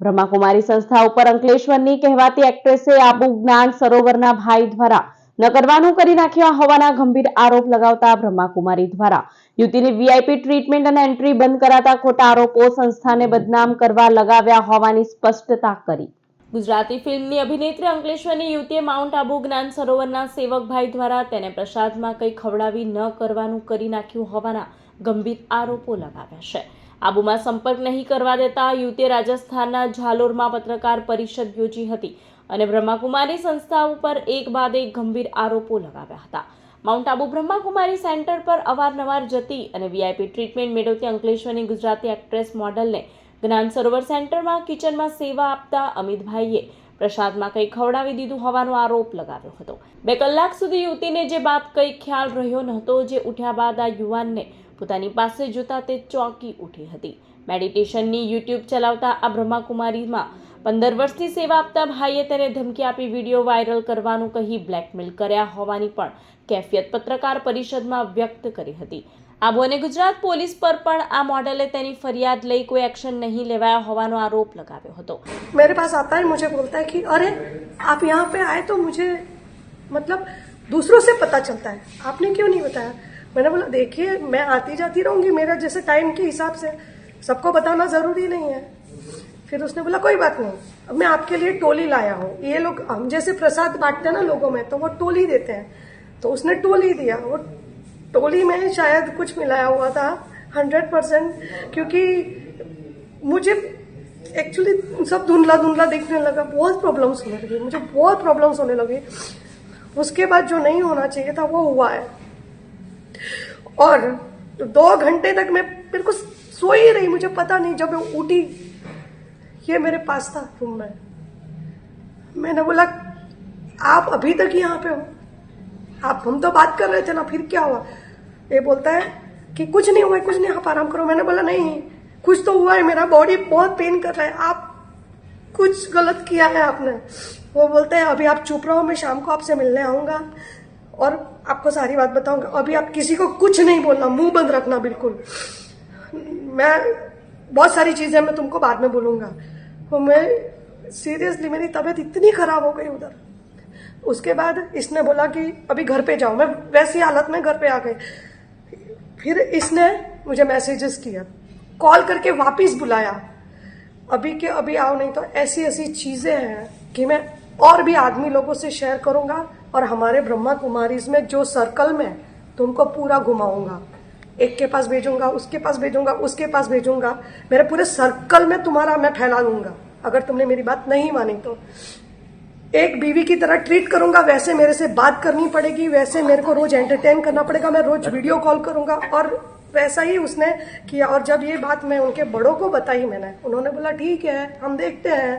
બ્રહ્માકુમારી સંસ્થા ઉપર અંકલેશ્વરની કહેવાતી એક્ટ્રેસે આબુ જ્ઞાન સરોવરના ભાઈ દ્વારા ન કરવાનું કરી નાખ્યા હોવાના ગંભીર આરોપ લગાવતા બ્રહ્માકુમારી દ્વારા યુવતીની વીઆઈપી ટ્રીટમેન્ટ અને એન્ટ્રી બંધ કરાતા ખોટા આરોપો સંસ્થાને બદનામ કરવા લગાવ્યા હોવાની સ્પષ્ટતા કરી. ગુજરાતી ફિલ્મની અભિનેત્રી અંકલેશ્વરની યુવતીએ માઉન્ટ આબુ જ્ઞાન સરોવરના સેવકભાઈ દ્વારા તેને પ્રસાદમાં કંઈ ખવડાવી ન કરવાનું કરી નાખ્યું હોવાના ગંભીર આરોપો લગાવ્યા છે. આબુમાં સંપર્ક નહીં કરવા દેતા યુવતીએ રાજસ્થાનના ઝાલોરમાં પત્રકાર પરિષદ યોજી હતી અને બ્રહ્માકુમારી સંસ્થા ઉપર એક બાદ એક ગંભીર આરોપો લગાવ્યા હતા. માઉન્ટ આબુ બ્રહ્માકુમારી સેન્ટર પર અવારનવાર જતી અને વીઆઈપી ટ્રીટમેન્ટ મેળવતી અંકલેશ્વરની ગુજરાતી એક્ટ્રેસ મોડલને જ્ઞાન સરોવર સેન્ટરમાં કિચનમાં સેવા આપતા અમિતભાઈએ પ્રસાદમાં કંઈ ખવડાવી દીધું હોવાનો આરોપ લગાવ્યો હતો. 2 કલાક સુધી યુવતીને જે બાદ કંઈ ખ્યાલ રહ્યો નહોતો, જે ઉઠ્યા બાદ આ યુવાનને પોતાની પાસે જોતા તે ચોંકી ઉઠી હતી. મેડિટેશનની યુટ્યુબ ચલાવતા આ બ્રહ્માકુમારીમાં 15 વર્ષથી સેવા આપતા ભાઈએ તેને ધમકી આપી વિડીયો વાયરલ કરવાનું કહી બ્લેકમેલ કર્યા હોવાની પણ કેફિયત પત્રકાર પરિષદમાં વ્યક્ત કરી હતી. આબુ અને ગુજરાત પોલીસ પર પણ આ મોડલે તેની ફરિયાદ લઈ કોઈ એક્શન નહીં લેવાયા હોવાનો આરોપ લગાવ્યો હતો. मेरे पास आता है, मुझे बोलता है कि अरे आप यहाँ पे आए तो मुझे मतलब दूसरों से पता चलता है, आपने क्यों नहीं बताया. मैंने बोला देखिए मैं आती जाती रहूंगी, मेरा जैसे टाइम के हिसाब से सबको बताना जरूरी नहीं है. फिर उसने बोला कोई बात नहीं, अब मैं आपके लिए टोली लाया हूँ. ये लोग हम जैसे प्रसाद बांटते हैं ना लोगों में, तो वो टोली देते हैं, तो उसने टोली दिया. वो टोली में शायद कुछ मिलाया हुआ था 100%, क्योंकि मुझे एक्चुअली सब धुंधला धुंधला दिखने लगा. बहुत प्रॉब्लम्स होने लगी, मुझे बहुत प्रॉब्लम्स होने लगी. उसके बाद जो नहीं होना चाहिए था वो हुआ है. और 2 घंटे तक मैं बिल्कुल सो ही रही, मुझे पता नहीं. जब मैं उठी ये मेरे पास था रूम में. मैंने बोला आप अभी तक यहाँ पे हो, आप हम तो बात कर रहे थे ना, फिर क्या हुआ. ये बोलता है कि कुछ नहीं हुआ, कुछ नहीं, आप आराम करो. मैंने बोला नहीं, कुछ तो हुआ है, मेरा बॉडी बहुत पेन कर रहा है, आप कुछ गलत किया है आपने. वो बोलता है अभी आप चुप रहो, मैं शाम को आपसे मिलने आऊंगा और आपको सारी बात बताऊंगा. अभी आप किसी को कुछ नहीं बोलना, मुंह बंद रखना बिल्कुल. मैं बहुत सारी चीजें मैं तुमको बाद में बोलूंगा. तो मैं सीरियसली मेरी तबीयत इतनी खराब हो गई उधर. उसके बाद इसने बोला कि अभी घर पे जाओ. मैं वैसी हालत में घर पे आ गई. फिर इसने मुझे मैसेजेस किया, कॉल करके वापस बुलाया, अभी के अभी आओ, नहीं तो ऐसी ऐसी चीजें हैं कि मैं और भी आदमी लोगों से शेयर करूंगा और हमारे ब्रह्मा कुमारीज में जो सर्कल में तुमको पूरा घुमाऊंगा. एक के पास भेजूंगा, उसके पास भेजूंगा, उसके पास भेजूंगा. मेरे पूरे सर्कल में तुम्हारा मैं फैला दूंगा अगर तुमने मेरी बात नहीं मानी तो. एक बीवी की तरह ट्रीट करूंगा, वैसे मेरे से बात करनी पड़ेगी, वैसे मेरे को रोज एंटरटेन करना पड़ेगा, मैं रोज वीडियो कॉल करूंगा. और वैसा ही उसने किया. और जब ये बात मैं उनके बड़ों को बताई मैंने, उन्होंने बोला ठीक है हम देखते हैं.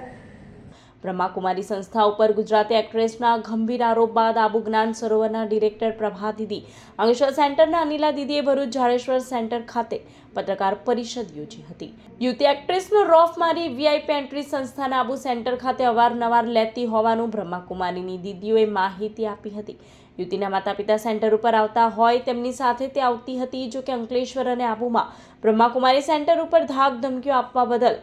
બ્રહ્માકુમારી સંસ્થા ઉપર ગુજરાતી એક્ટ્રેસના ગંભીર આરોપ બાદ આબુ જ્ઞાન સરોવરના ડિરેક્ટર પ્રભા દીદી, અંકલેશ્વર સેન્ટરના અનિલા દીદીએ ભરૂચ ઝાડેશ્વર સેન્ટર ખાતે પત્રકાર પરિષદ યોજી હતી. યુવતી એક્ટ્રેસનો રોફ મારી વીઆઈપી એન્ટ્રી સંસ્થાના આબુ સેન્ટર ખાતે અવારનવાર લેતી હોવાનું બ્રહ્માકુમારીની દીદીઓએ માહિતી આપી હતી. યુવતીના માતા પિતા સેન્ટર ઉપર આવતા હોય તેમની સાથે તે આવતી હતી. જો કે અંકલેશ્વર અને આબુમાં બ્રહ્માકુમારી સેન્ટર ઉપર ધાક ધમકીઓ આપવા બદલ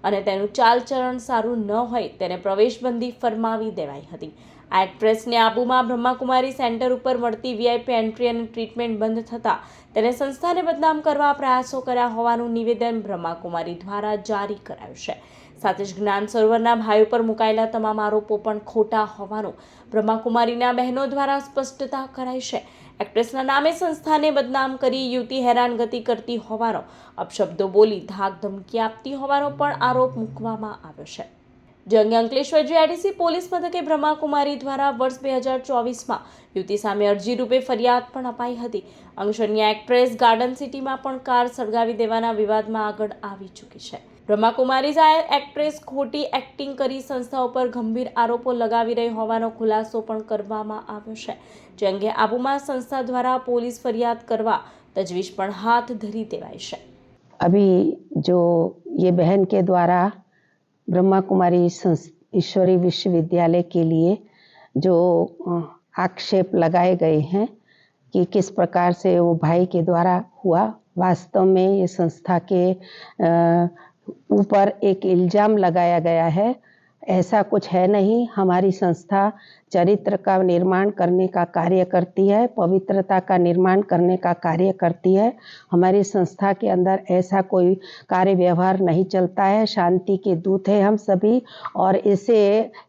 અને તેનું ચાલચલણ સારું ન હોય તેને પ્રવેશબંધી ફરમાવી દેવાઈ હતી. આ એક્ટ્રેસને આબુમાં બ્રહ્માકુમારી સેન્ટર ઉપર મળતી વીઆઈપી એન્ટ્રી અને ટ્રીટમેન્ટ બંધ થતાં તેને સંસ્થાને બદનામ કરવા પ્રયાસો કર્યા હોવાનું નિવેદન બ્રહ્માકુમારી દ્વારા જારી કરાયું છે. સાથે જ જ્ઞાન સરોવરના ભાઈ ઉપર મુકાયેલા તમામ આરોપો પણ ખોટા હોવાનું બ્રહ્માકુમારીના બહેનો દ્વારા સ્પષ્ટતા કરાઈ છે. એક્ટ્રેસના નામે સંસ્થાને બદનામ કરી યુવતી હેરાનગતિ કરતી હોવાનો, અપશબ્દો બોલી ધાક ધમકી આપતી હોવાનો પણ આરોપ મૂકવામાં આવ્યો છે. જે અંગે અંકલેશ્વર જીઆઈડીસી પોલીસ મથકે બ્રહ્માકુમારી દ્વારા વર્ષ 2024માં યુવતી સામે અરજી રૂપે ફરિયાદ પણ અપાઈ હતી. અંકલેશ્વરની એક્ટ્રેસ ગાર્ડન સિટીમાં પણ કાર સળગાવી દેવાના વિવાદમાં આગળ આવી ચૂકી છે. બ્રહ્માકુમારી એક્ટ્રેસ ખોટી એક્ટિંગ કરી સંસ્થા ઉપર ગંભીર આરોપો લગાવી રહી હોવાનો ખુલાસો પણ કરવામાં આવ્યો છે. જે અંગે આબુમાં સંસ્થા દ્વારા પોલીસ ફરિયાદ કરવા તજવીજ પણ હાથ ધરી દેવાઈ છે. अभी जो ये बहन के द्वारा ब्रह्मा कुमारी ईश्वरी विश्वविद्यालय के लिए जो आक्षेप लगाए गए हैं कि किस प्रकार से वो भाई के द्वारा हुआ, वास्तव में ये संस्था के ऊपर एक इल्ज़ाम लगाया गया है। ऐसा कुछ है नहीं। हमारी संस्था चरित्र का निर्माण करने का कार्य करती है, पवित्रता का निर्माण करने का कार्य करती है। हमारी संस्था के अंदर ऐसा कोई कार्य व्यवहार नहीं चलता है। शांति के दूत है हम सभी। और इसे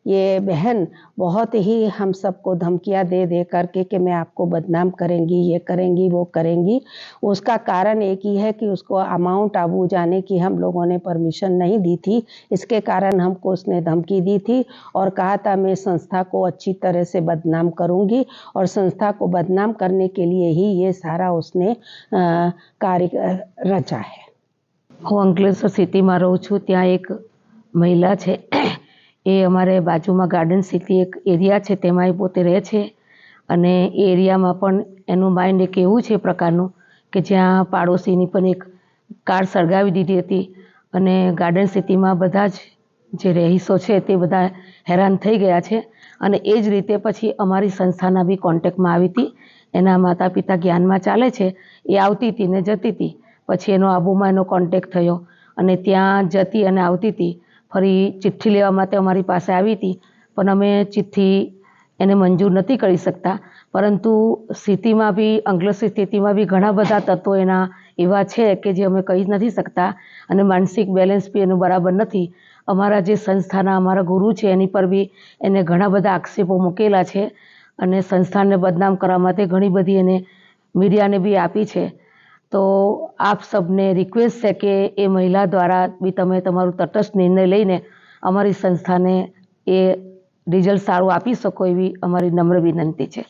ये बहन बहुत ही हम सबको धमकियां दे दे करके कि मैं आपको बदनाम करेंगी, ये करेंगी, वो करेंगी। उसका कारण एक ही है कि उसको माउंट आबू जाने की हम लोगों ने परमिशन नहीं दी थी। इसके कारण हमको उसने धमकी दी थी और कहा था मैं संस्था को अच्छी तरह से बदनाम करूंगी, और संस्था को बदनाम करने के लिए ही ये सारा उसने कार्य रचा है। હું અંકલેશ્વર સિટીમાં રહું છું। ત્યાં એક મહિલા છે, એ અમારે બાજુમાં ગાર્ડન સિટી એક એરિયા છે, તેમાં એ પોતે રહે છે। અને એ એરિયામાં પણ એનું માઇન્ડ એક એવું છે પ્રકારનું કે જ્યાં પાડોશીની પણ એક કાર સળગાવી દીધી હતી અને ગાર્ડન સિટીમાં બધા જ જે રહીશો છે તે બધા હેરાન થઈ ગયા છે। અને એ જ રીતે પછી અમારી સંસ્થાના બી કોન્ટેક્ટમાં આવી હતી। એના માતા પિતા જ્ઞાનમાં ચાલે છે, એ આવતી હતી ને જતી હતી। પછી એનો આબુમાં એનો કોન્ટેક્ટ થયો અને ત્યાં જતી અને આવતી હતી। ફરી ચિઠ્ઠી લેવા માટે અમારી પાસે આવી હતી, પણ અમે ચિઠ્ઠી એને મંજૂર નથી કરી શકતા। પરંતુ સ્થિતિમાં બી અંકલેશ્વર સ્થિતિમાં બી ઘણા બધા તત્વો એના એવા છે કે જે અમે કહી નથી શકતા અને માનસિક બેલેન્સ બી એનું બરાબર નથી। અમારા જે સંસ્થાના અમારા ગુરુ છે એની પર બી એને ઘણા બધા આક્ષેપો મૂકેલા છે અને સંસ્થાને બદનામ કરવા માટે ઘણી બધી એને મીડિયાને બી આપી છે। તો આપ સબને રિક્વેસ્ટ છે કે એ મહિલા દ્વારા બી તમે તમારું તટસ્થ નિર્ણય લઈને અમારી સંસ્થાને એ રિઝલ્ટ સારું આપી શકો એવી અમારી નમ્ર વિનંતી છે।